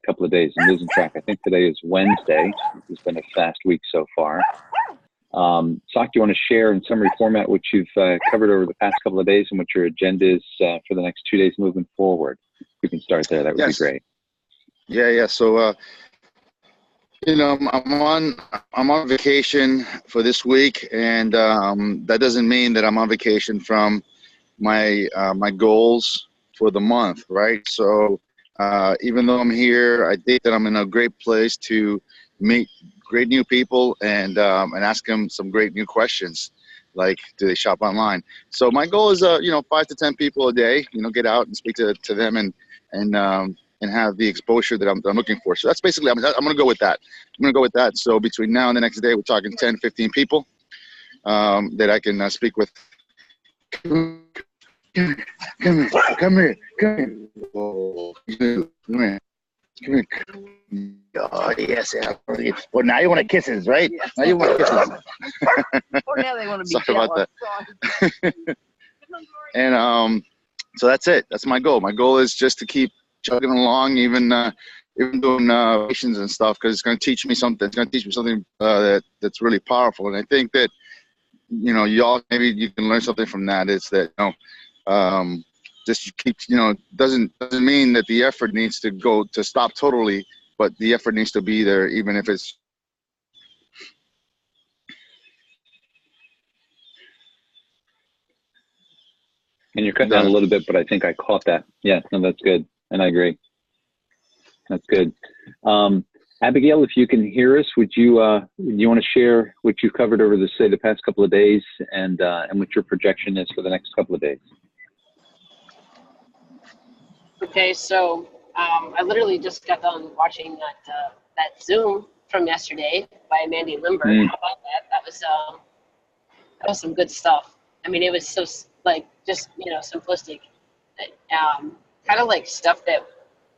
couple of days. I'm losing track. I think today is Wednesday. It's been a fast week so far. Sak, do you want to share in summary format what you've covered over the past couple of days and what your agenda is for the next 2 days moving forward? If we can start there, that would be great. Yeah. So, I'm on vacation for this week, and that doesn't mean that I'm on vacation from my goals for the month, right? So even though I'm here, I think that I'm in a great place to meet great new people and ask them some great new questions, like, do they shop online? So my goal is 5 to 10 people a day, get out and speak to them and have the exposure that I'm looking for. So that's basically, I'm going to go with that. So between now and the next day, we're talking 10, 15 people that I can speak with. Come here. Oh, yes. Well, now you want kisses, right? Yeah. Now you want kisses. Or now they want to be Sorry about that. And so that's it. That's my goal. My goal is just to keep chugging along, even doing patients and stuff, because it's going to teach me something. It's going to teach me something that's really powerful. And I think that y'all, maybe you can learn something from that. Is that just keep doesn't mean that the effort needs to stop totally, but the effort needs to be there, even if it's. And you're cutting down a little bit, but I think I caught that. Yeah, no, that's good. And I agree. That's good. Abigail, if you can hear us, would you want to share what you've covered over the past couple of days and what your projection is for the next couple of days? Okay, so I literally just got done watching that Zoom from yesterday by Mandy Lindberg. How about that? That was some good stuff. I mean, it was so just simplistic, kind of like stuff that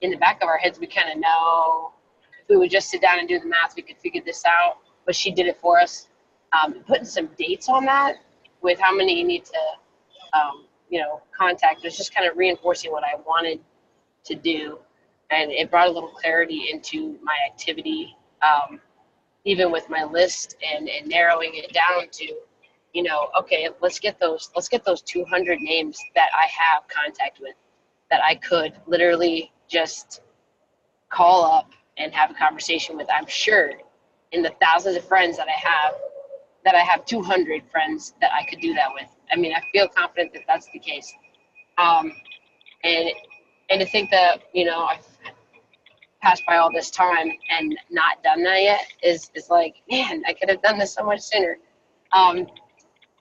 in the back of our heads we kind of know. If we would just sit down and do the math, we could figure this out. But she did it for us, putting some dates on that with how many you need to contact. It was just kind of reinforcing what I wanted to do, and it brought a little clarity into my activity, even with my list and narrowing it down to, okay, let's get those 200 names that I have contact with, that I could literally just call up and have a conversation with. I'm sure in the thousands of friends that I have 200 friends that I could do that with. I mean, I feel confident that that's the case. And to think that, I've passed by all this time and not done that yet is like, man, I could have done this so much sooner.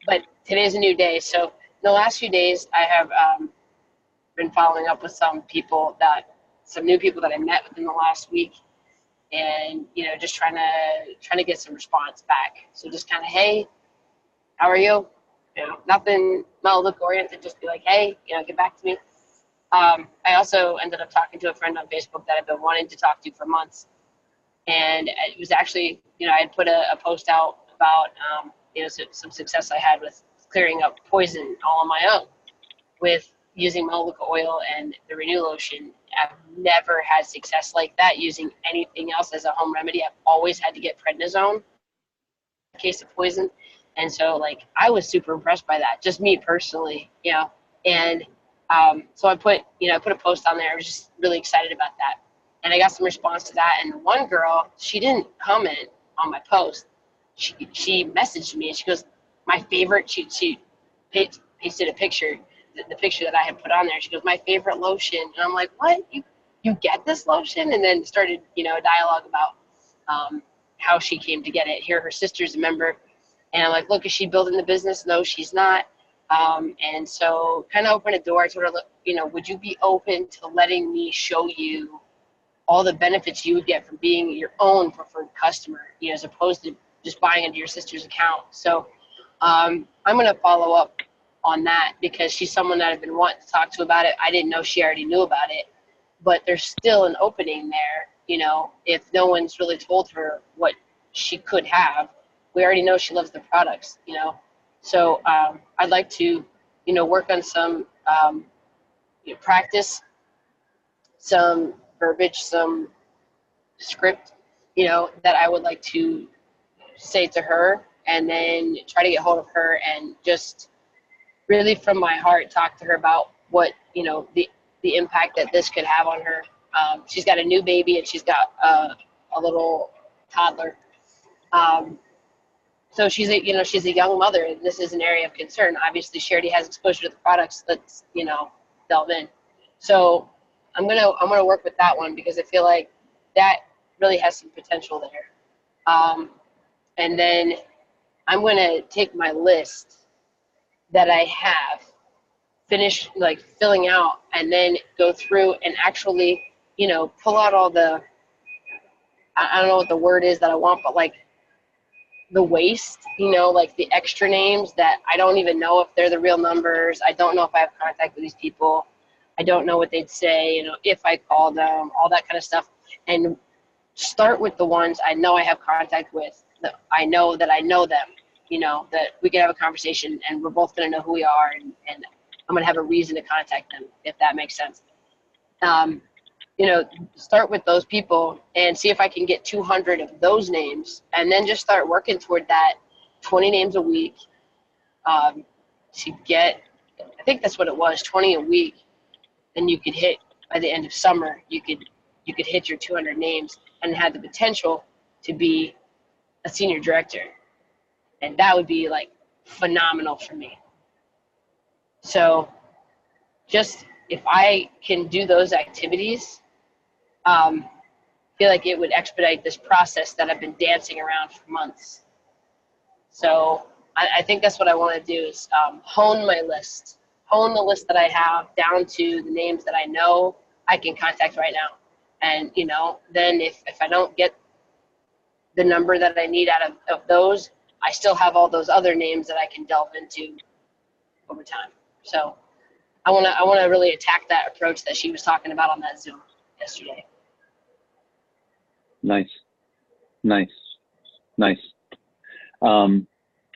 But today's a new day. So in the last few days, I have been following up with some new people that I met within the last week, and just trying to get some response back. So just kind of, hey, how are you? Nothing look oriented, just be like, hey, get back to me. I also ended up talking to a friend on Facebook that I've been wanting to talk to for months, and it was actually, I had put a post out about some success I had with clearing up poison all on my own with using Melaleuca oil and the Renew lotion. I've never had success like that using anything else as a home remedy. I've always had to get prednisone in case of poison. And so I was super impressed by that, just me personally, and so I put a post on there. I was just really excited about that. And I got some response to that. And one girl, she didn't comment on my post. She messaged me and she goes, my favorite, she pasted a picture, the picture that I had put on there. She goes, my favorite lotion. And I'm like, what? You get this lotion? And then started, a dialogue about how she came to get it. Here, her sister's a member. And I'm like, look, is she building the business? No, she's not. And so kind of opened a door. I told her, would you be open to letting me show you all the benefits you would get from being your own preferred customer, as opposed to just buying into your sister's account. So I'm going to follow up on that because she's someone that I've been wanting to talk to about it. I didn't know she already knew about it, but there's still an opening there. If no one's really told her what she could have, we already know she loves the products, So I'd like to, work on some, practice some verbiage, some script, you know, that I would like to say to her, and then try to get hold of her and just really from my heart talk to her about what, you know, the impact that this could have on her. She's got a new baby and she's got a little toddler. So she's a young mother, and this is an area of concern. Obviously, she already has exposure to the products. Let's, you know, delve in. So I'm gonna work with that one because I feel like that really has some potential there. And then I'm gonna take my list that I have, finish like filling out, and then go through and actually, you know, pull out all the, I don't know what the word is that I want, but like the waste, you know, like the extra names that I don't even know if they're the real numbers. I don't know if I have contact with these people. I don't know what they'd say, you know, if I called them, all that kind of stuff. And start with the ones I know I have contact with, that I know them, you know, that we can have a conversation and we're both going to know who we are, and I'm going to have a reason to contact them, if that makes sense. You know, start with those people and see if I can get 200 of those names, and then just start working toward that 20 names a week to get, I think that's what it was, 20 a week. And you could hit, by the end of summer, you could hit your 200 names and have the potential to be a senior director. And that would be like phenomenal for me. So just if I can do those activities, feel like it would expedite this process that I've been dancing around for months. So I think that's what I want to do is hone my list, hone the list that I have down to the names that I know I can contact right now. And, you know, then if I don't get the number that I need out of those, I still have all those other names that I can delve into over time. So I want to really attack that approach that she was talking about on that Zoom yesterday. Nice.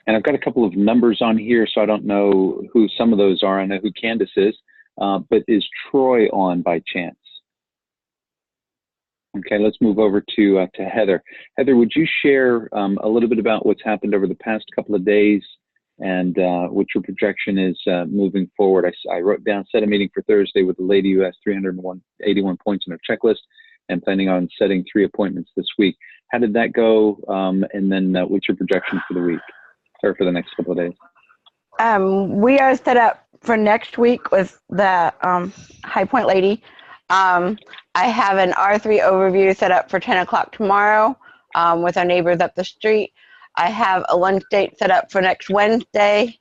And I've got a couple of numbers on here, so I don't know who some of those are. I know who Candace is, but is Troy on by chance? Okay, let's move over to Heather. Heather, would you share a little bit about what's happened over the past couple of days and what your projection is moving forward? I wrote down, set a meeting for Thursday with a lady who has 381 points on her checklist and planning on setting 3 appointments this week. How did that go? And then what's your projection for the week or for the next couple of days? We are set up for next week with the High Point lady. I have an R3 overview set up for 10 o'clock tomorrow with our neighbors up the street. I have a lunch date set up for next Wednesday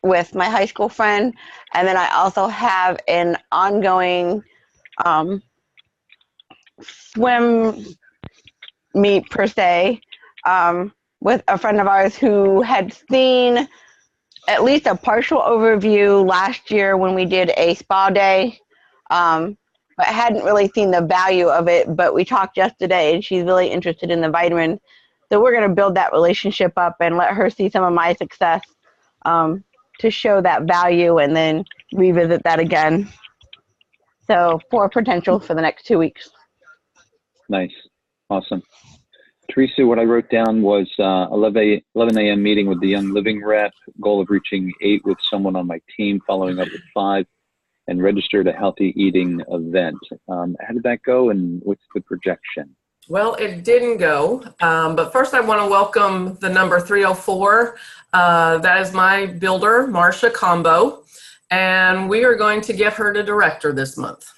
with my high school friend. And then I also have an ongoing swim meet per se with a friend of ours who had seen at least a partial overview last year when we did a spa day, but hadn't really seen the value of it. But we talked yesterday and she's really interested in the vitamin. So we're going to build that relationship up and let her see some of my success to show that value and then revisit that again. So for potential for the next 2 weeks. Nice. Awesome. Teresa, what I wrote down was 11 a.m. meeting with the Young Living rep, goal of reaching 8 with someone on my team, following up with 5, and registered a healthy eating event. How did that go, and what's the projection? Well, it didn't go, but first I want to welcome the number 304. That is my builder, Marcia Combo, and we are going to get her to director this month.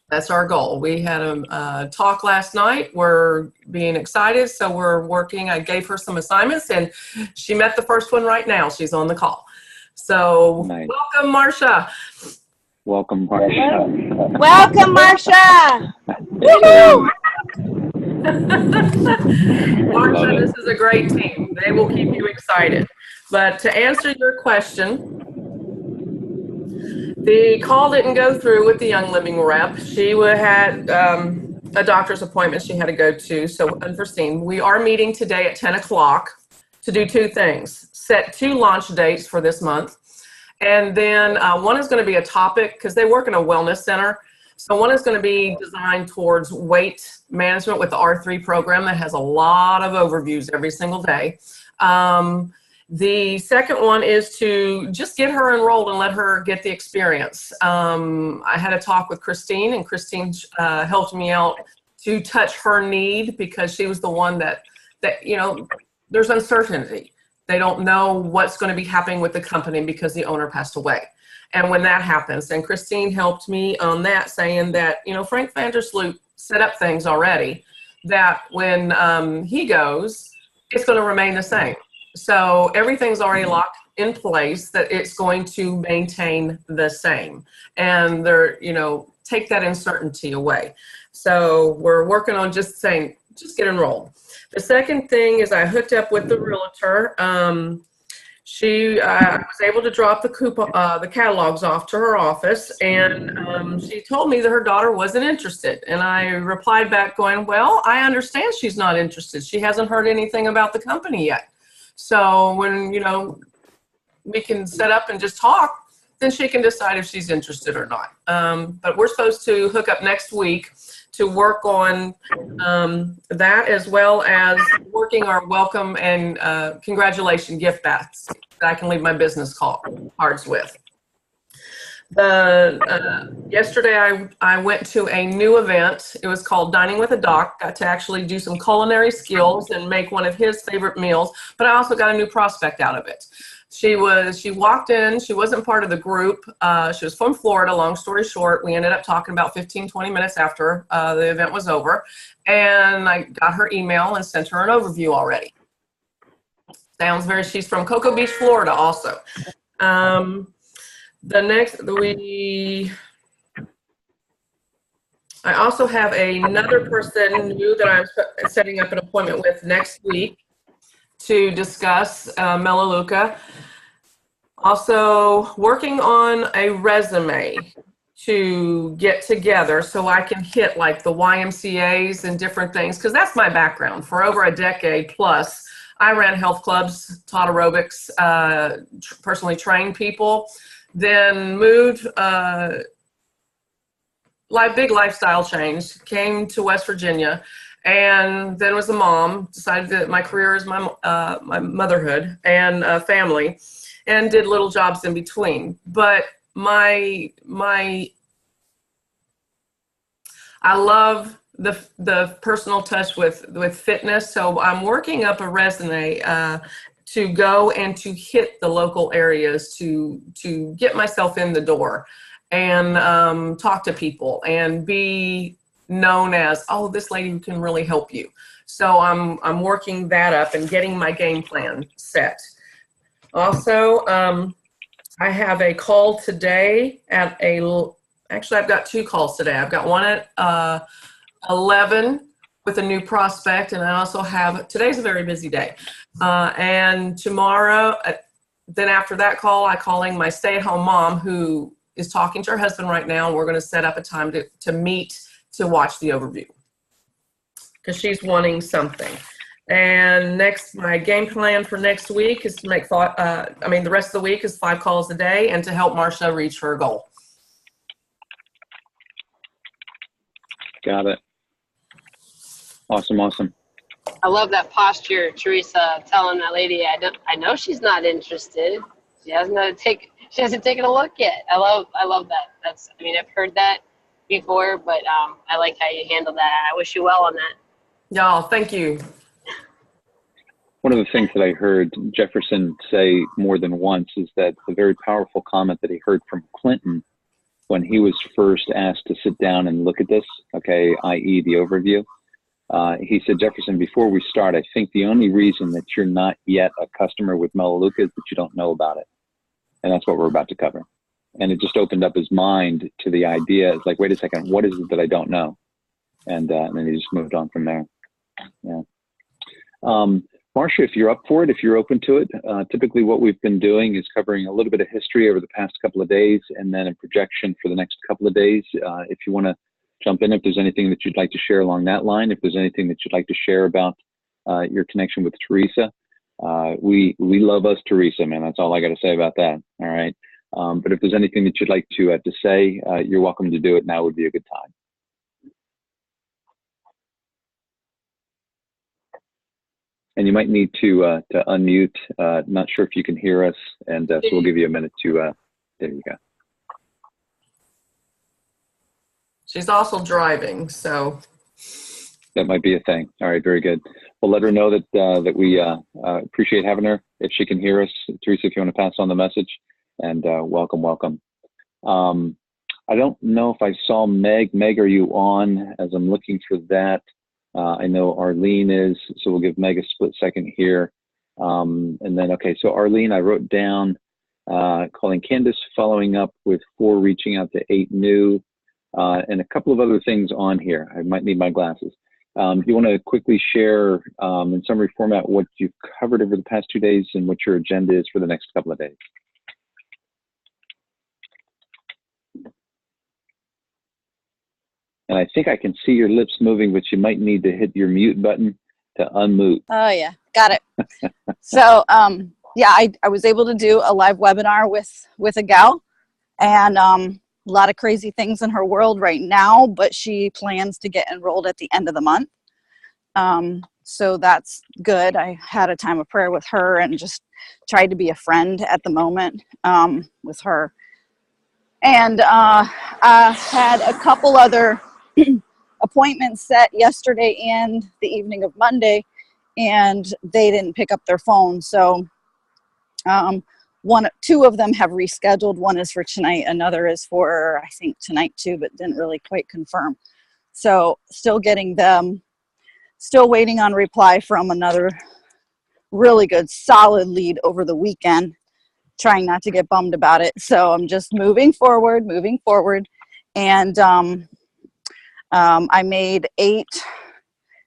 That's our goal. We had a talk last night. We're being excited, so we're working. I gave her some assignments, and she met the first one right now. She's on the call. So nice. Welcome, Marcia. Welcome, Marcia. Welcome, Marcia. Woo-hoo! Marcia, this is a great team. They will keep you excited. But to answer your question, the call didn't go through with the Young Living rep. She had a doctor's appointment she had to go to, so unforeseen. We are meeting today at 10 o'clock to do 2 things. Set 2 launch dates for this month. And then one is going to be a topic, because they work in a wellness center. So one is going to be designed towards weight management with the R3 program that has a lot of overviews every single day. The second one is to just get her enrolled and let her get the experience. I had a talk with Christine, and Christine helped me out to touch her need, because she was the one that there's uncertainty. They don't know what's going to be happening with the company because the owner passed away. And when that happens, and Christine helped me on that, saying that, Frank Vandersloot set up things already, that when he goes, it's going to remain the same. So everything's already locked in place that it's going to maintain the same. And they're, take that uncertainty away. So we're working on just saying, just get enrolled. The second thing is I hooked up with the realtor. She was able to drop the catalogs off to her office, and she told me that her daughter wasn't interested. And I replied back going, well, I understand she's not interested. She hasn't heard anything about the company yet. So when, we can set up and just talk, then she can decide if she's interested or not. But we're supposed to hook up next week to work on that, as well as working our welcome and congratulation gift baskets that I can leave my business cards with. Yesterday I went to a new event. It was called Dining with a Doc. Got to actually do some culinary skills and make one of his favorite meals, but I also got a new prospect out of it. She walked in, she wasn't part of the group. She was from Florida, long story short. We ended up talking about 15, 20 minutes after the event was over. And I got her email and sent her an overview already. She's from Cocoa Beach, Florida also. I also have another person new that I'm setting up an appointment with next week to discuss Melaleuca. Also working on a resume to get together so I can hit like the YMCAs and different things, because that's my background. For over a decade plus, I ran health clubs, taught aerobics, personally trained people, then moved, big lifestyle change, came to West Virginia, and then was a mom, decided that my career is my motherhood and family, and did little jobs in between. But I love the personal touch with fitness, so I'm working up a resume to go and to hit the local areas to get myself in the door and talk to people and be known as, oh, this lady can really help you. So I'm working that up and getting my game plan set. Also, I have a call today actually I've got two calls today. I've got one at 11 with a new prospect, and I also have, today's a very busy day. And tomorrow, then after that call, I'm calling my stay-at-home mom who is talking to her husband right now, and we're going to set up a time to meet to watch the overview because she's wanting something. And my game plan for next week is to make the rest of the week is 5 calls a day and to help Marcia reach her goal. Got it. Awesome. I love that posture, Teresa, telling that lady, I know she's not interested. She hasn't taken a look yet. I love that. I've heard that before, but I like how you handle that. I wish you well on that. Y'all, thank you. One of the things that I heard Jefferson say more than once is that the very powerful comment that he heard from Clinton when he was first asked to sit down and look at this, i.e. the overview. He said, Jefferson, before we start, I think the only reason that you're not yet a customer with Melaleuca is that you don't know about it. And that's what we're about to cover. And it just opened up his mind to the idea. It's like, wait a second, what is it that I don't know? And then he just moved on from there. Yeah. Marcia, if you're up for it, if you're open to it, typically what we've been doing is covering a little bit of history over the past couple of days and then a projection for the next couple of days. If you want to jump in, if there's anything that you'd like to share along that line, if there's anything that you'd like to share about your connection with Teresa. We love us Teresa, man. That's all I got to say about that. All right. But if there's anything that you'd like to say, you're welcome to do it. Now would be a good time. And you might need to unmute. Not sure if you can hear us, and so we'll give you a minute to. There you go. She's also driving, so. That might be a thing. All right, very good. We'll let her know that that we appreciate having her. If she can hear us, Teresa, if you want to pass on the message, and welcome, welcome. I don't know if I saw Meg. Meg, are you on? As I'm looking for that, I know Arlene is, so we'll give Meg a split second here. And then, okay, so Arlene, I wrote down calling Candace, following up with 4, reaching out to 8 new, and a couple of other things on here. I might need my glasses. You want to quickly share in summary format what you've covered over the past 2 days and what your agenda is for the next couple of days? And I think I can see your lips moving, but you might need to hit your mute button to unmute. Oh yeah, got it. So yeah, I was able to do a live webinar with a gal, and a lot of crazy things in her world right now, but she plans to get enrolled at the end of the month. So that's good. I had a time of prayer with her and just tried to be a friend at the moment with her. And I had a couple other appointments set yesterday and the evening of Monday, and they didn't pick up their phone. So 2 of them have rescheduled. One is for tonight, another is for I think tonight too, but didn't really quite confirm. So still getting them, still waiting on reply from another really good solid lead over the weekend, trying not to get bummed about it. So I'm just moving forward. And I made 8, I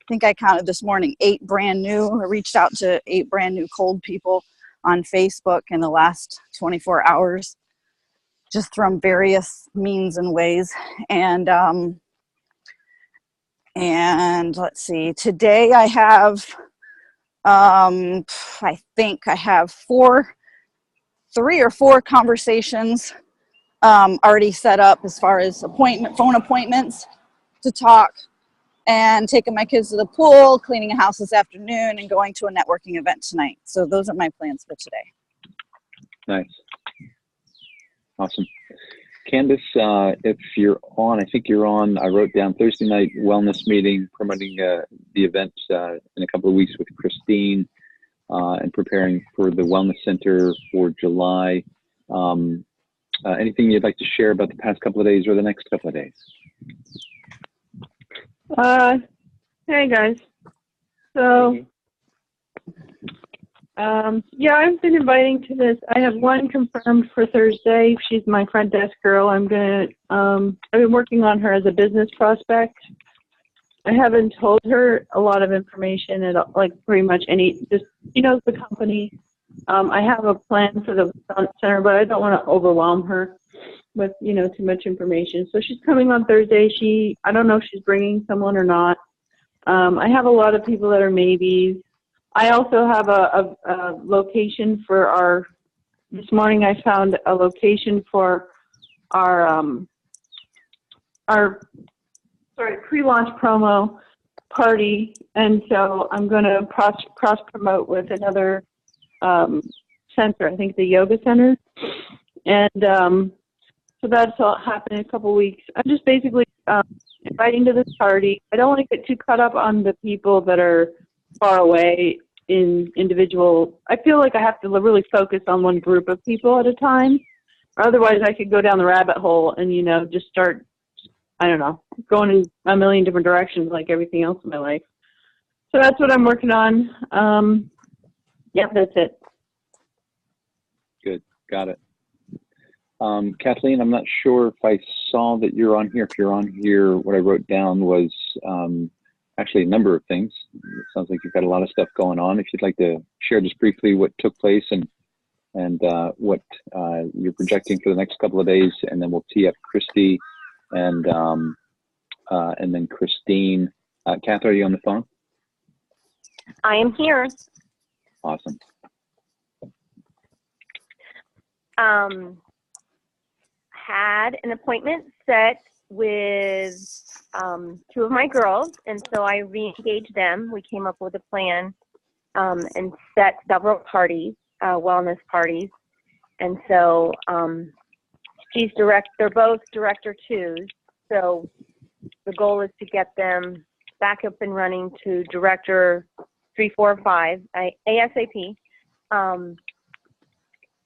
think I counted this morning, 8 brand new, I reached out to 8 brand new cold people on Facebook in the last 24 hours, just from various means and ways. And let's see, today I have, I think I have 3 or 4 conversations already set up as far as phone appointments to talk, and taking my kids to the pool, cleaning a house this afternoon, and going to a networking event tonight. So those are my plans for today. Nice. Awesome. Candace, if you're on, I think you're on, I wrote down Thursday night wellness meeting, promoting the event in a couple of weeks with Christine, and preparing for the Wellness Center for July. Anything you'd like to share about the past couple of days or the next couple of days? Hey guys. So, yeah, I've been inviting to this. I have one confirmed for Thursday. She's my front desk girl. I've been working on her as a business prospect. I haven't told her a lot of information at like pretty much just she knows the company. I have a plan for the center, but I don't want to overwhelm her with, too much information. So she's coming on Thursday. I don't know if she's bringing someone or not. I have a lot of people that are maybes. I also have a location for this morning I found a location for our pre-launch promo party. And so I'm going to cross promote with another center, I think the yoga center. And so that's all happening in a couple weeks. I'm just basically inviting to this party. I don't want to get too caught up on the people that are far away in individual. I feel like I have to really focus on one group of people at a time. Otherwise, I could go down the rabbit hole and, just start, I don't know, going in a million different directions like everything else in my life. So that's what I'm working on. Yeah, that's it. Good. Got it. Kathleen, I'm not sure if I saw that you're on here. If you're on here, what I wrote down was actually a number of things. It sounds like you've got a lot of stuff going on. If you'd like to share just briefly what took place and what you're projecting for the next couple of days, and then we'll tee up Christy and then Christine. Kath, are you on the phone? I am here. Awesome. had an appointment set with 2 of my girls, and so I re-engaged them. We came up with a plan and set several parties, wellness parties. And so they're both director 2s. So the goal is to get them back up and running to director 3, 4, 5 ASAP.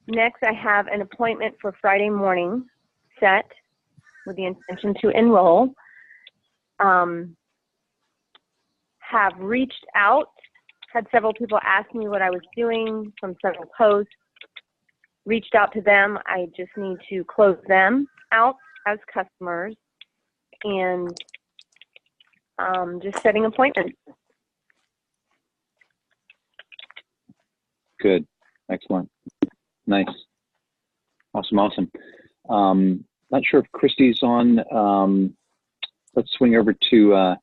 Next, I have an appointment for Friday morning set with the intention to enroll. Have reached out, had several people ask me what I was doing from several posts. Reached out to them. I just need to close them out as customers and just setting appointments. Good. Excellent. Nice. Awesome. Not sure if Christy's on. Let's swing over to,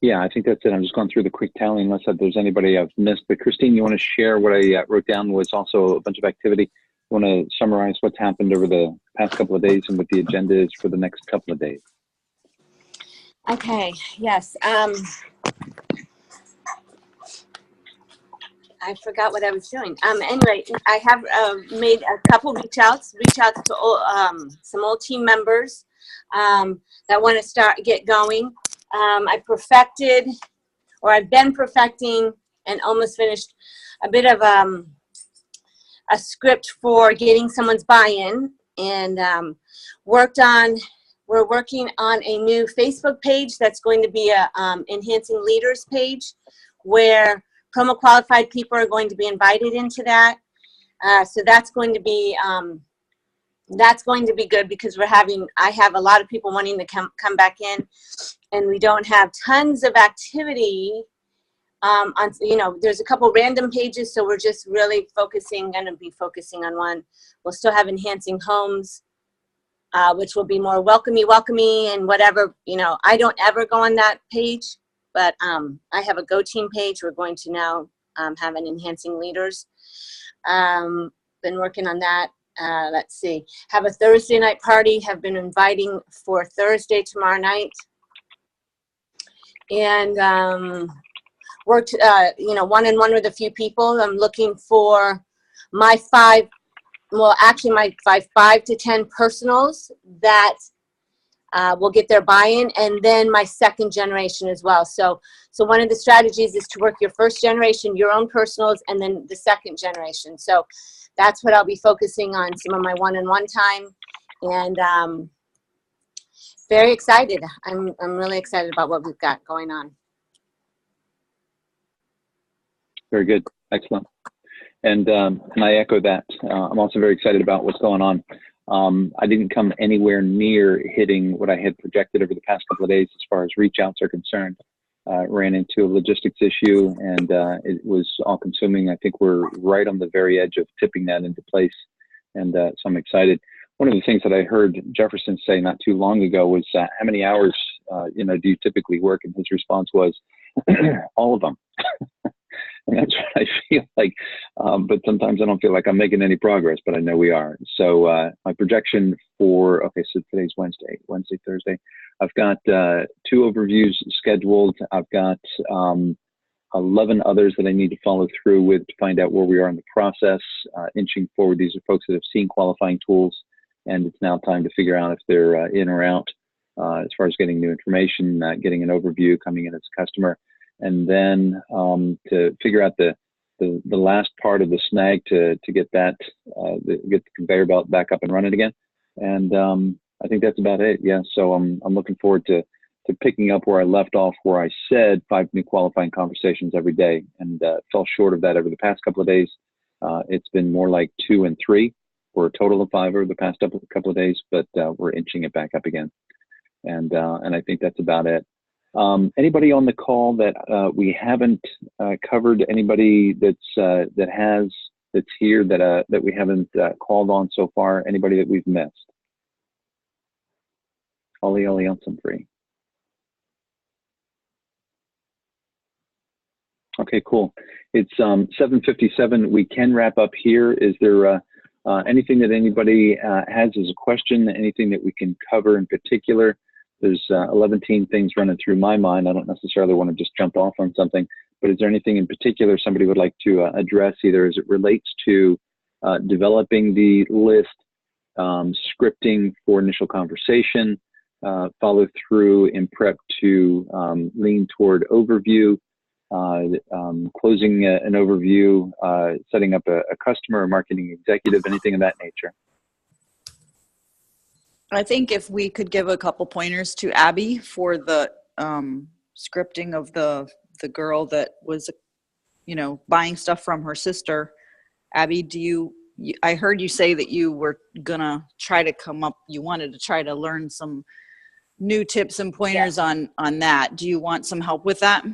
yeah, I think that's it. I'm just going through the quick tally unless there's anybody I've missed. But Christine, you want to share what I wrote down was also a bunch of activity. You want to summarize what's happened over the past couple of days and what the agenda is for the next couple of days? Okay, yes. I forgot what I was doing. Anyway, I have made a couple reach outs to some old team members that want to get going. I've been perfecting and almost finished a bit of a script for getting someone's buy-in, and we're working on a new Facebook page that's going to be a enhancing leaders page where promo qualified people are going to be invited into that. So that's going to be good because I have a lot of people wanting to come back in, and we don't have tons of activity there's a couple random pages, so we're just really going to be focusing on one. We'll still have enhancing homes, which will be more welcomey, and whatever, I don't ever go on that page, but I have a Go Team page. We're going to now have an enhancing leaders. Been working on that. Let's see. Have a Thursday night party. Have been inviting for Thursday tomorrow night. And worked, one-on-one with a few people. I'm looking for my 5 to 10 personals that will get their buy-in, and then my second generation as well. So one of the strategies is to work your first generation, your own personals, and then the second generation. So that's what I'll be focusing on, some of my one-on-one time, and very excited. I'm really excited about what we've got going on. Very good. Excellent. And I echo that. I'm also very excited about what's going on. I didn't come anywhere near hitting what I had projected over the past couple of days as far as reach outs are concerned. Ran into a logistics issue, and it was all consuming. I think we're right on the very edge of tipping that into place. And so I'm excited. One of the things that I heard Jefferson say not too long ago was, how many hours, do you typically work? And his response was, all of them. And that's what I feel like, but sometimes I don't feel like I'm making any progress, but I know we are. So my projection for, so today's Wednesday, Thursday. I've got 2 overviews scheduled. I've got 11 others that I need to follow through with to find out where we are in the process, inching forward. These are folks that have seen qualifying tools, and it's now time to figure out if they're in or out as far as getting new information, getting an overview, coming in as a customer. And then to figure out the last part of the snag to get that get the conveyor belt back up and running again. And I think that's about it. Yeah. So I'm looking forward to picking up where I left off, where I said 5 new qualifying conversations every day, and fell short of that over the past couple of days. It's been more like 2 and 3 for a total of 5 over the past couple of days, but we're inching it back up again. And I think that's about it. Anybody on the call that we haven't covered? Anybody that's here that we haven't called on so far? Anybody that we've missed? Ollie on some free. Okay. Okay, cool. It's 7:57. We can wrap up here. Is there anything that anybody has as a question, anything that we can cover in particular? There's 11 things running through my mind. I don't necessarily want to just jump off on something, but is there anything in particular somebody would like to address, either as it relates to developing the list, scripting for initial conversation, follow through in prep to lean toward overview, closing an overview, setting up a customer or marketing executive, anything of that nature? I think if we could give a couple pointers to Abby for the scripting of the girl that was, buying stuff from her sister. Abby, I heard you say that you were gonna try to you wanted to try to learn some new tips and pointers on that. Do you want some help with that?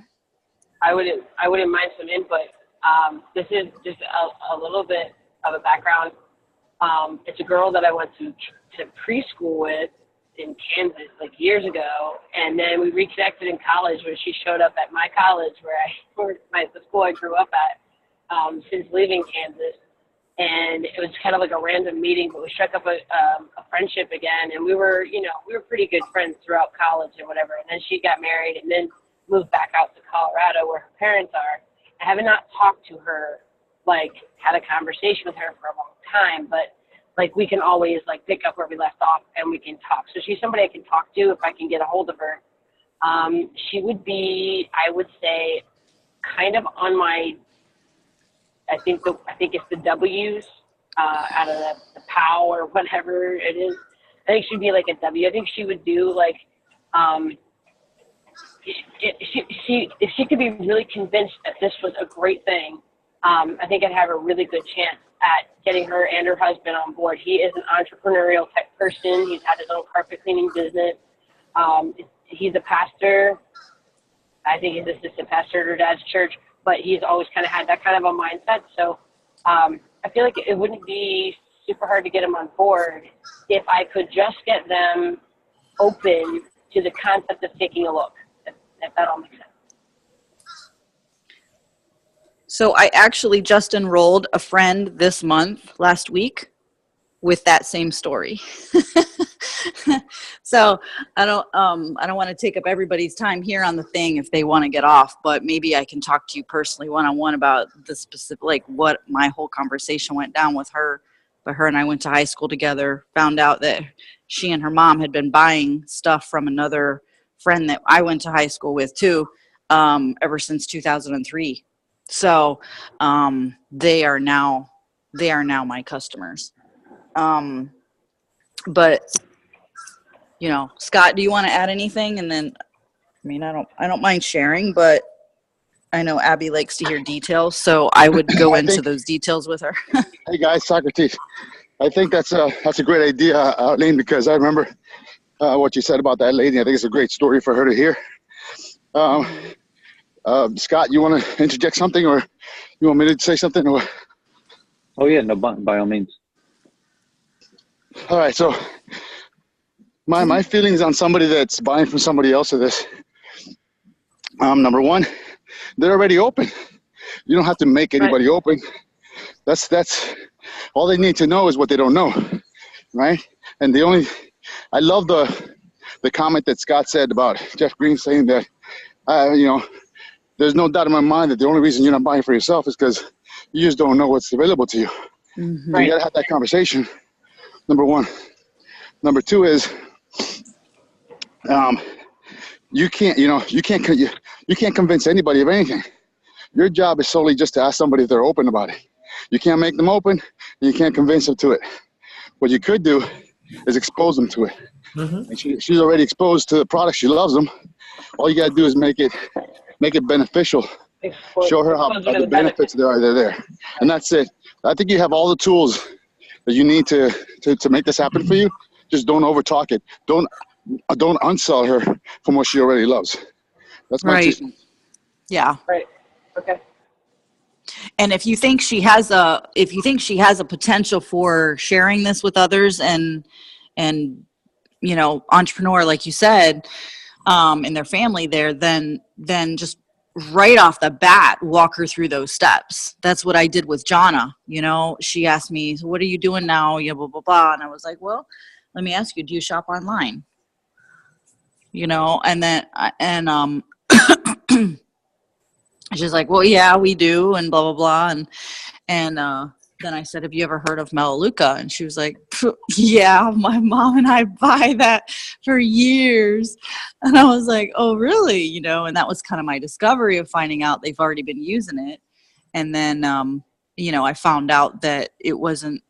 I wouldn't mind some input. This is just a little bit of a background. It's a girl that I went to preschool with in Kansas like years ago, and then we reconnected in college when she showed up at my college the school I grew up at since leaving Kansas. And it was kind of like a random meeting, but we struck up a friendship again, and we were pretty good friends throughout college and whatever. And then she got married and then moved back out to Colorado where her parents are. I have not talked to her, had a conversation with her for a long time, but we can always pick up where we left off and we can talk. So she's somebody I can talk to if I can get a hold of her. She would be, I would say, kind of on my, I think it's the W's out of the POW or whatever it is. I think she'd be like a W. I think she would do if she could be really convinced that this was a great thing, I think I'd have a really good chance at getting her and her husband on board. He is an entrepreneurial type person. He's had his own carpet cleaning business. He's a pastor. I think he's assistant pastor at her dad's church, but he's always kind of had that kind of a mindset. So I feel like it wouldn't be super hard to get him on board if I could just get them open to the concept of taking a look, if that all makes sense. So I actually just enrolled a friend this month, last week, with that same story. So I don't want to take up everybody's time here on the thing if they want to get off, but maybe I can talk to you personally one-on-one about the specific, what my whole conversation went down with her. But her and I went to high school together, found out that she and her mom had been buying stuff from another friend that I went to high school with too, ever since 2003. So they are now my customers. But Scott, do you want to add anything? And then, I don't mind sharing, but I know Abby likes to hear details, so I would go into those details with her. Hey guys, Socrates. I think that's a great idea, Arlene, because I remember what you said about that lady. I think it's a great story for her to hear. Scott, you want to interject something, or you want me to say something? Or? Oh yeah, no, by all means. All right, so my feelings on somebody that's buying from somebody else are this. Number one, they're already open. You don't have to make anybody open. That's all they need to know is what they don't know, right? And I love the comment that Scott said about Jeff Green saying that, there's no doubt in my mind that the only reason you're not buying for yourself is because you just don't know what's available to you. Mm-hmm. So you gotta have that conversation. Number one. Number two is, you can't convince anybody of anything. Your job is solely just to ask somebody if they're open about it. You can't make them open, and you can't convince them to it. What you could do is expose them to it. Mm-hmm. And she's already exposed to the product. She loves them. All you got to do is make it beneficial. Show her how the benefits they're there. And that's it. I think you have all the tools that you need to make this happen for you. Just don't overtalk it. Don't unsell her from what she already loves. That's my right. 2 cents. Yeah. Right. Okay. And if you think she has a potential for sharing this with others and entrepreneur, like you said, in their family there, then just right off the bat walk her through those steps. That's what I did with Jonna. You know, she asked me, so what are you doing now? Yeah, blah, blah, blah. And I was like, well, let me ask you, do you shop online? You know, and then, she's like, well, yeah, we do, and blah, blah, blah. And then I said, have you ever heard of Melaleuca? And she was like, yeah, my mom and I buy that for years. And I was like, oh, really? You know, and that was kind of my discovery of finding out they've already been using it. And then, you know, I found out that it wasn't,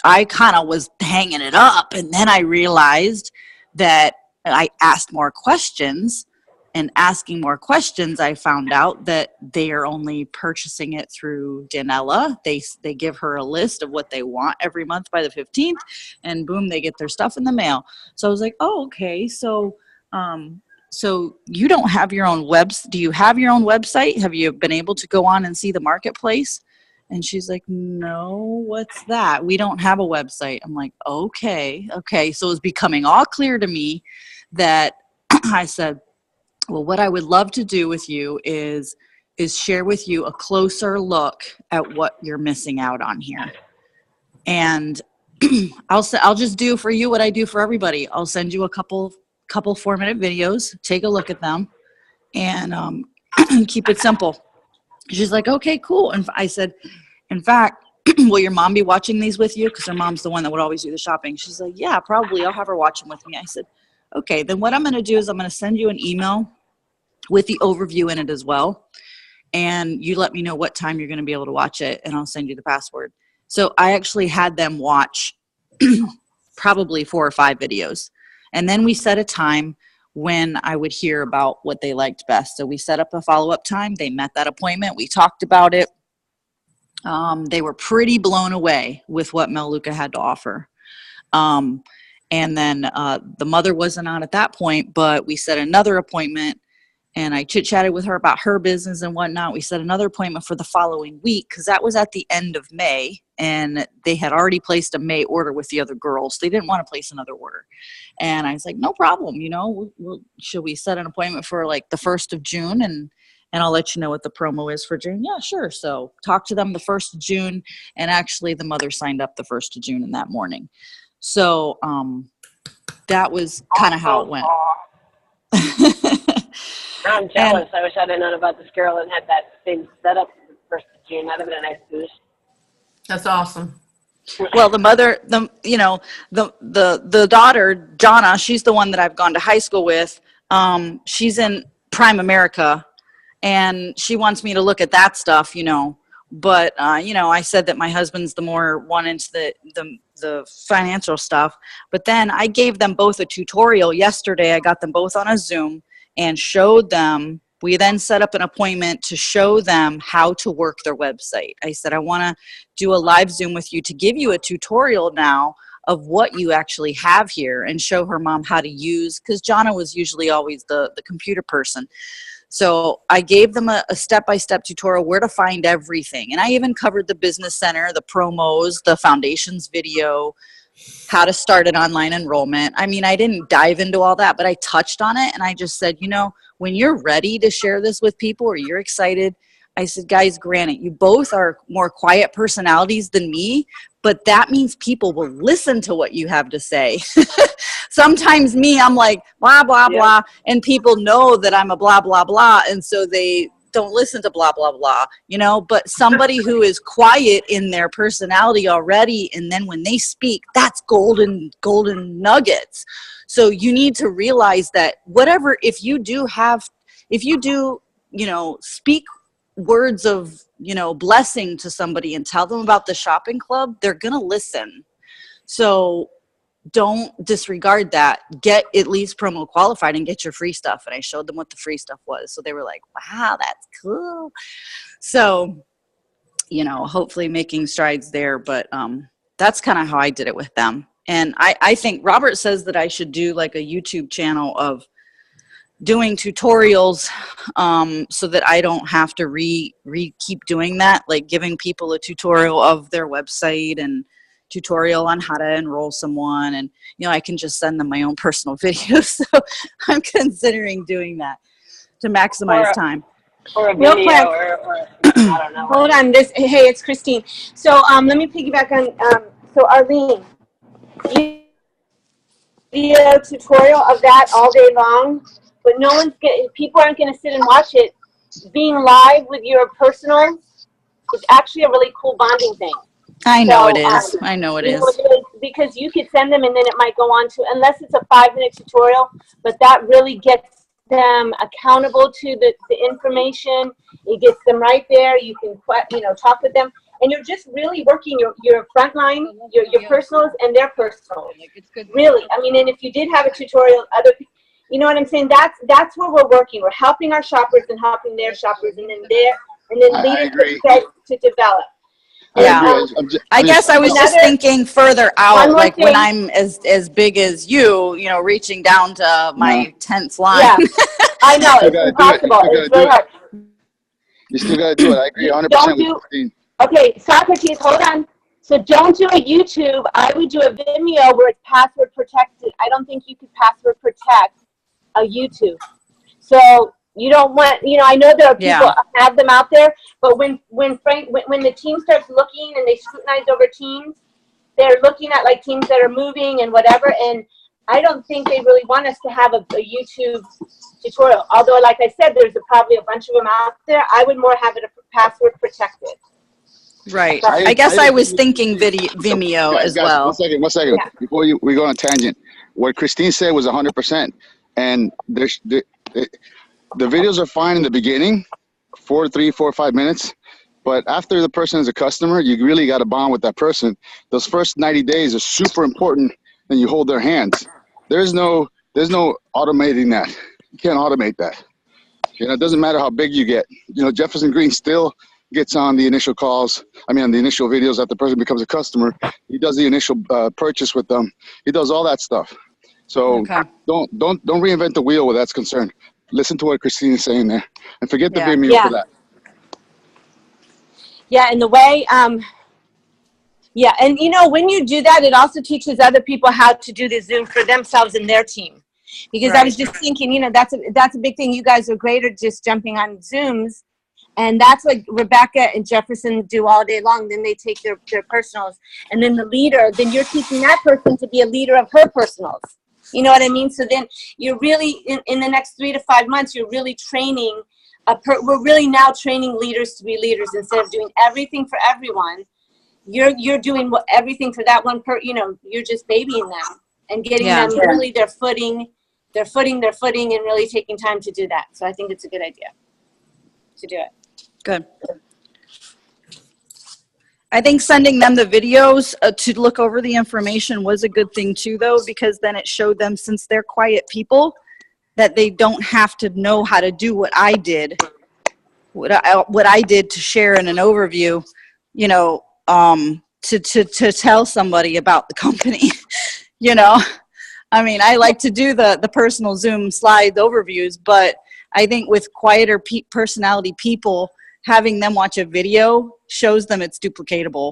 I kind of was hanging it up. And then I realized that I asked more questions. And asking more questions, I found out that they are only purchasing it through Danella. They give her a list of what they want every month by the 15th, and boom, they get their stuff in the mail. So I was like, oh, okay. So you don't have your own do you have your own website? Have you been able to go on and see the marketplace? And she's like, no, what's that? We don't have a website. I'm like, okay. So it was becoming all clear to me that I said, well, what I would love to do with you is share with you a closer look at what you're missing out on here. And I'll just do for you what I do for everybody. I'll send you a couple 4-minute videos, take a look at them, and keep it simple. She's like, okay, cool. And I said, in fact, will your mom be watching these with you? Because her mom's the one that would always do the shopping. She's like, yeah, probably. I'll have her watch them with me. I said, okay, then what I'm going to do is I'm going to send you an email with the overview in it as well. And you let me know what time you're going to be able to watch it, and I'll send you the password. So I actually had them watch probably 4 or 5 videos. And then we set a time when I would hear about what they liked best. So we set up a follow-up time. They met that appointment. We talked about it. They were pretty blown away with what Melaleuca had to offer. And then the mother wasn't on at that point, but we set another appointment, and I chit-chatted with her about her business and whatnot. We set another appointment for the following week because that was at the end of May, and they had already placed a May order with the other girls. They didn't want to place another order. And I was like, no problem, you know, should we set an appointment for like the 1st of June, and I'll let you know what the promo is for June? Yeah, sure. So talked to them the 1st of June, and actually the mother signed up the 1st of June in that morning. So that was kind of how it went. I'm jealous. I wish I'd have known about this girl and had that thing set up for the 1st of June. That'd have been a nice boost. That's awesome. Well, the mother, the daughter, Jonna, she's the one that I've gone to high school with. She's in Prime America, and she wants me to look at that stuff, you know. But, you know, I said that my husband's the more one into the financial stuff. But then I gave them both a tutorial yesterday. I got them both on a Zoom and showed them. We then set up an appointment to show them how to work their website. I said, I want to do a live Zoom with you to give you a tutorial now of what you actually have here, and show her mom how to use, because Jonna was usually always the computer person. So I gave them a step-by-step tutorial where to find everything. And I even covered the business center, the promos, the foundations video, how to start an online enrollment. I mean, I didn't dive into all that, but I touched on it. And I just said, you know, when you're ready to share this with people, or you're excited, I said, guys, granted, you both are more quiet personalities than me, but that means people will listen to what you have to say. Sometimes me, I'm like, blah, blah, blah, and people know that I'm a blah, blah, blah, and so they don't listen to blah, blah, blah, you know. But somebody who is quiet in their personality already, and then when they speak, that's golden nuggets. So you need to realize that whatever, if you do, you know, speak words of, you know, blessing to somebody and tell them about the shopping club, they're gonna listen. So don't disregard that. Get at least promo qualified and get your free stuff. And I showed them what the free stuff was. So they were like, wow, that's cool. So, you know, hopefully making strides there. But that's kind of how I did it with them. And I think Robert says that I should do like a YouTube channel of doing tutorials, so that I don't have to keep doing that, like giving people a tutorial of their website and tutorial on how to enroll someone, and you know, I can just send them my own personal videos. So I'm considering doing that to maximize time. Or a Real video, quick. or I don't know. Hold on. Hey, it's Christine. So let me piggyback on. So Arlene, video tutorial of that all day long, but people aren't going to sit and watch it. Being live with your personal is actually a really cool bonding thing. I know it is. I know it is. Because you could send them and then it might go on to, unless it's a 5-minute tutorial, but that really gets them accountable to the information. It gets them right there. You can, talk with them. And you're just really working your front line, your personals and their personals. Really. I mean, and if you did have a tutorial, other people, you know what I'm saying? That's where we're working. We're helping our shoppers and helping their shoppers, and then leaders to develop. Yeah, I guess I was just thinking further out, like when I'm as big as you, reaching down to my 10th line. Yeah, I know, it's impossible. It's really hard. You still gotta do it. I agree 100% with Christine. Okay, Socrates, hold on. So don't do a YouTube. I would do a Vimeo where it's password protected. I don't think you could password protect a YouTube. So you don't want, I know there are people have them out there, but when the team starts looking and they scrutinize over teams, they're looking at like teams that are moving and whatever, and I don't think they really want us to have a YouTube tutorial. Although, like I said, there's probably a bunch of them out there. I would more have it a password protected. Right. I guess I was thinking Vimeo as well. One second. Yeah. Before we go on a tangent, what Christine said was 100%. And the videos are fine in the beginning, 4, 5 minutes. But after the person is a customer, you really got to bond with that person. Those first 90 days are super important, and you hold their hands. There's no automating that. You can't automate that. It doesn't matter how big you get. Jefferson Green still gets on the initial calls. On the initial videos that the person becomes a customer. He does the initial purchase with them. He does all that stuff. So don't reinvent the wheel where that's concerned. Listen to what Christine is saying there, and forget the Vimeo for that. Yeah, and the way, and when you do that, it also teaches other people how to do the Zoom for themselves and their team. Because I was just thinking, that's a big thing. You guys are great at just jumping on Zooms, and that's what Rebecca and Jefferson do all day long. Then they take their personals, and then the leader, then you're teaching that person to be a leader of her personals. You know what I mean? So then you're really, in the next 3 to 5 months, you're really training, we're really now training leaders to be leaders. Instead of doing everything for everyone, you're doing everything for that one you're just babying them and getting them really their footing, and really taking time to do that. So I think it's a good idea to do it. Good. I think sending them the videos to look over the information was a good thing too, though, because then it showed them, since they're quiet people, that they don't have to know how to do what I did, what I did to share in an overview, to tell somebody about the company, I like to do the personal Zoom slide overviews, but I think with quieter personality people, having them watch a video shows them it's duplicatable,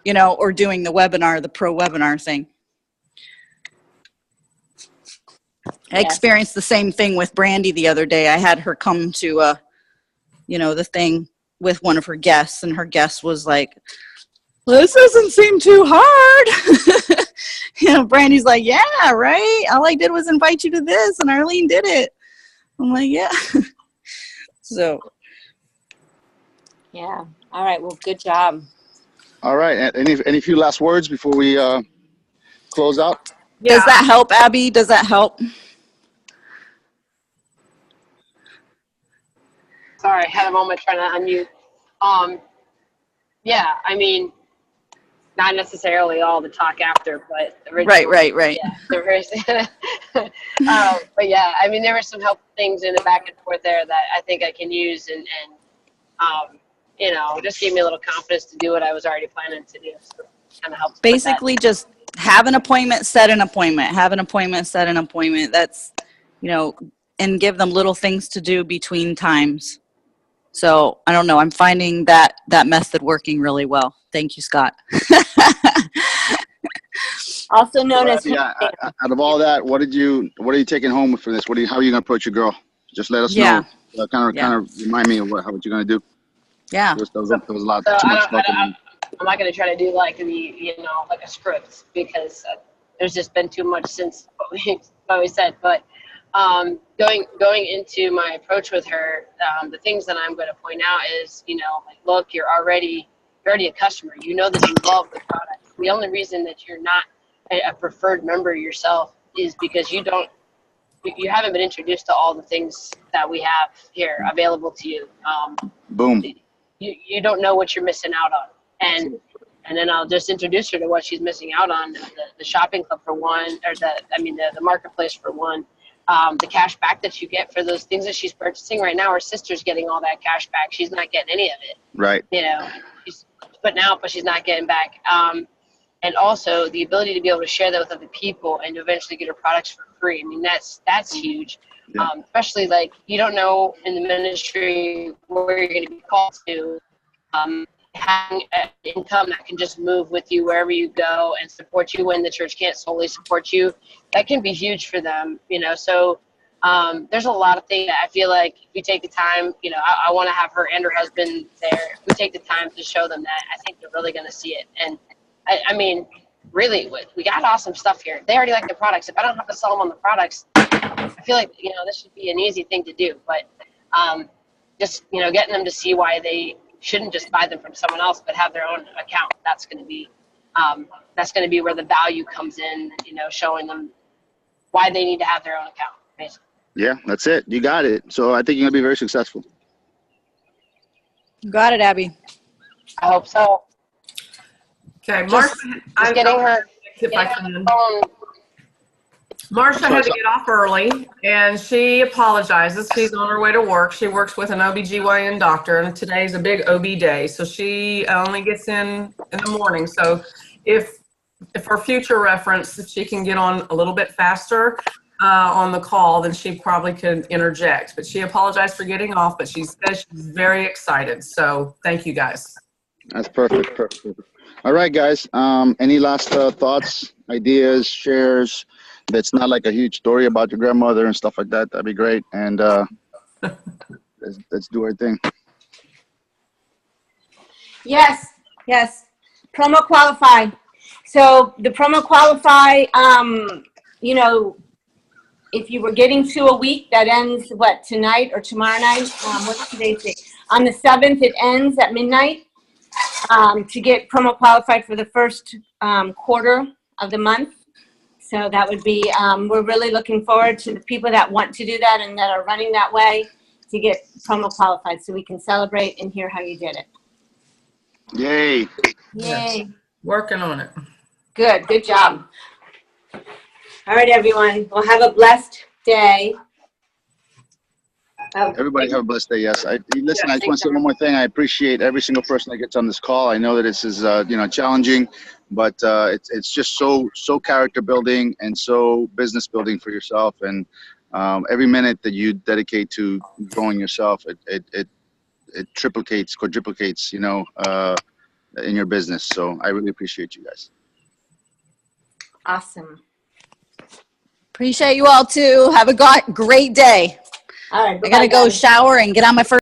or doing the pro webinar thing. I experienced the same thing with Brandy the other day. I had her come to, the thing with one of her guests, and her guest was like, well, this doesn't seem too hard. Brandy's like, yeah, right. All I did was invite you to this, and Arlene did it. I'm like, yeah. So. Yeah. All right. Well, good job. All right. Any few last words before we close out? Yeah. Does that help, Abby? Does that help? Sorry, I had a moment trying to unmute. Not necessarily all the talk after, but right. Yeah, but yeah, there were some helpful things in the back and forth there that I think I can use, and just gave me a little confidence to do what I was already planning to do. So kind of helps. Basically, just have an appointment, set an appointment. Have an appointment, set an appointment. That's, and give them little things to do between times. So I don't know. I'm finding that method working really well. Thank you, Scott. Also known as. Out of all that, what are you taking home for this? How are you going to approach your girl? Just let us Yeah. know. Kind Yeah. of remind me of what you're gonna do. Yeah. There was a lot, So too much stuff. I'm not going to try to do like like a script because there's just been too much since what we said. But going into my approach with her, the things that I'm going to point out is, like, look, you're already a customer. You know that you love the product. The only reason that you're not a preferred member yourself is because you haven't been introduced to all the things that we have here available to you. Boom. You don't know what you're missing out on. And then I'll just introduce her to what she's missing out on. The shopping club for one, or the marketplace for one. The cash back that you get for those things that she's purchasing right now. Her sister's getting all that cash back. She's not getting any of it. Right. She's putting out, but she's not getting back. And also the ability to be able to share that with other people and to eventually get her products for free. I mean, that's huge. Yeah. Especially like you don't know in the ministry where you're going to be called to. Having an income that can just move with you wherever you go and support you when the church can't solely support you, that can be huge for them. So there's a lot of things that I feel like if we take the time, I want to have her and her husband there. If we take the time to show them that, I think they're really going to see it. And I mean, really, we got awesome stuff here. They already like the products. If I don't have to sell them on the products, I feel like, this should be an easy thing to do. But just, getting them to see why they shouldn't just buy them from someone else, but have their own account. That's going to be where the value comes in, showing them why they need to have their own account, basically. Yeah, that's it. You got it. So I think you're going to be very successful. Got it, Abby. I hope so. Okay, Just getting her phone. Marsha had to get off early, and she apologizes. She's on her way to work. She works with an OBGYN doctor, and today's a big OB day, so she only gets in the morning. So if for future reference, if she can get on a little bit faster on the call, then she probably could interject. But she apologized for getting off, but she says she's very excited. So thank you, guys. That's perfect. Perfect. All right, guys. Any last thoughts, ideas, shares? That's not like a huge story about your grandmother and stuff like that. That'd be great. And let's do our thing. Yes. Promo qualify. So the promo qualify, if you were getting to a week that ends, tonight or tomorrow night? What's today's date? On the 7th, it ends at midnight. To get promo qualified for the first quarter of the month. So that would be, we're really looking forward to the people that want to do that and that are running that way to get promo qualified so we can celebrate and hear how you did it. Yay. Yay. Working on it. Good job. All right, everyone. Well, have a blessed day. Everybody have a blessed day. Yes. Listen, I just want to say one more thing. I appreciate every single person that gets on this call. I know that this is, challenging, but it's just so character building and so business building for yourself. And every minute that you dedicate to growing yourself, it triplicates, quadruplicates, in your business. So I really appreciate you guys. Awesome. Appreciate you all too. Have a great day. All right. I gotta go shower and get on my first